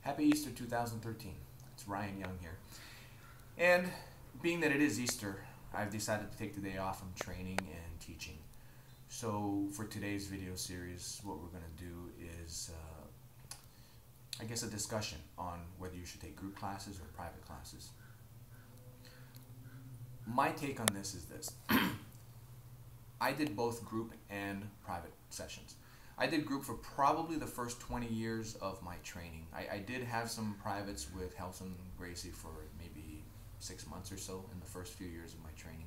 Happy Easter 2013. It's Ryan Young here. And being that it is Easter, I've decided to take the day off from training and teaching. So for today's video series, what we're going to do is, I guess, a discussion on whether you should take group classes or private classes. My take on this is this. I did both group and private sessions. I did group for probably the first 20 years of my training. I did have some privates with Helson Gracie for maybe 6 months or so in the first few years of my training.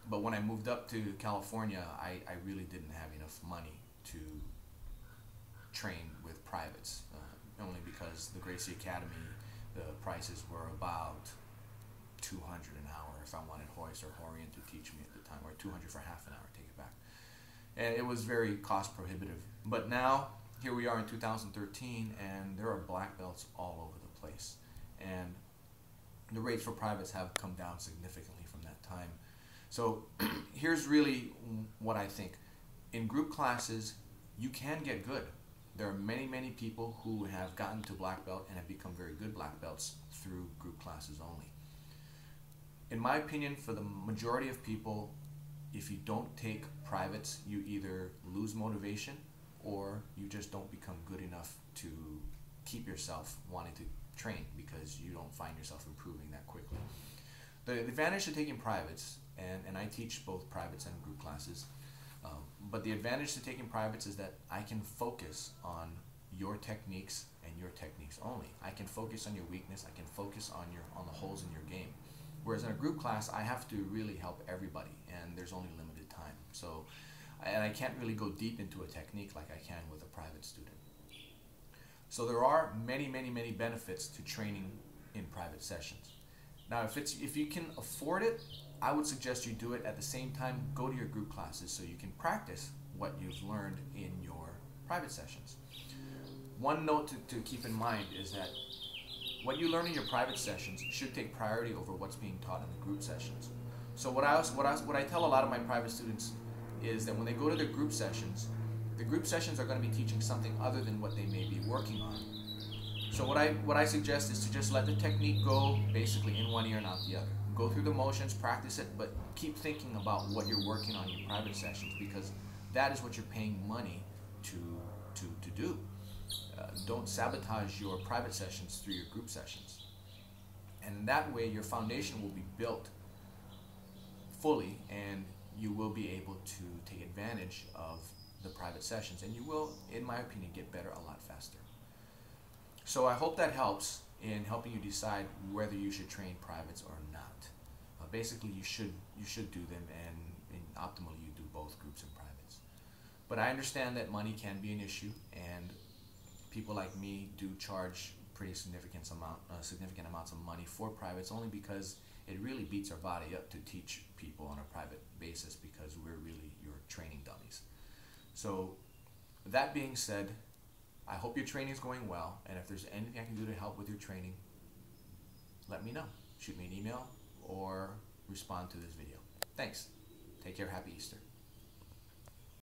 But when I moved up to California, I really didn't have enough money to train with privates, only because the Gracie Academy, the prices were about $200 an hour if I wanted Hoist or Horian to teach me at the time, or $200 for half an hour, take it back. And it was very cost prohibitive. But now, here we are in 2013, and there are black belts all over the place. And the rates for privates have come down significantly from that time. So here's really what I think. In group classes, you can get good. There are many, many people who have gotten to black belt and have become very good black belts through group classes only. In my opinion, for the majority of people, if you don't take privates, you either lose motivation or you just don't become good enough to keep yourself wanting to train because you don't find yourself improving that quickly. The advantage to taking privates, and I teach both privates and group classes, but the advantage to taking privates is that I can focus on your techniques and your techniques only. I can focus on your weakness, I can focus on the holes in your game. Whereas in a group class, I have to really help everybody, and there's only limited time. So, and I can't really go deep into a technique like I can with a private student. So there are many, many, many benefits to training in private sessions. Now, if you can afford it, I would suggest you do it at the same time. Go to your group classes so you can practice what you've learned in your private sessions. One note to keep in mind is that what you learn in your private sessions should take priority over what's being taught in the group sessions. So what I tell a lot of my private students is that when they go to their group sessions, the group sessions are going to be teaching something other than what they may be working on. So what I suggest is to just let the technique go basically in one ear and out the other. Go through the motions, practice it, but keep thinking about what you're working on in your private sessions, because that is what you're paying money to do. Don't sabotage your private sessions through your group sessions. And that way your foundation will be built fully, and you will be able to take advantage of the private sessions, and you will, in my opinion, get better a lot faster. So I hope that helps in helping you decide whether you should train privates or not. Basically, you should do them, and optimally you do both groups and privates. But I understand that money can be an issue, and people like me do charge pretty significant amounts of money for privates, only because it really beats our body up to teach people on a private basis, because we're really your training dummies. So that being said, I hope your training is going well, and if there's anything I can do to help with your training, let me know. Shoot me an email or respond to this video. Thanks. Take care. Happy Easter.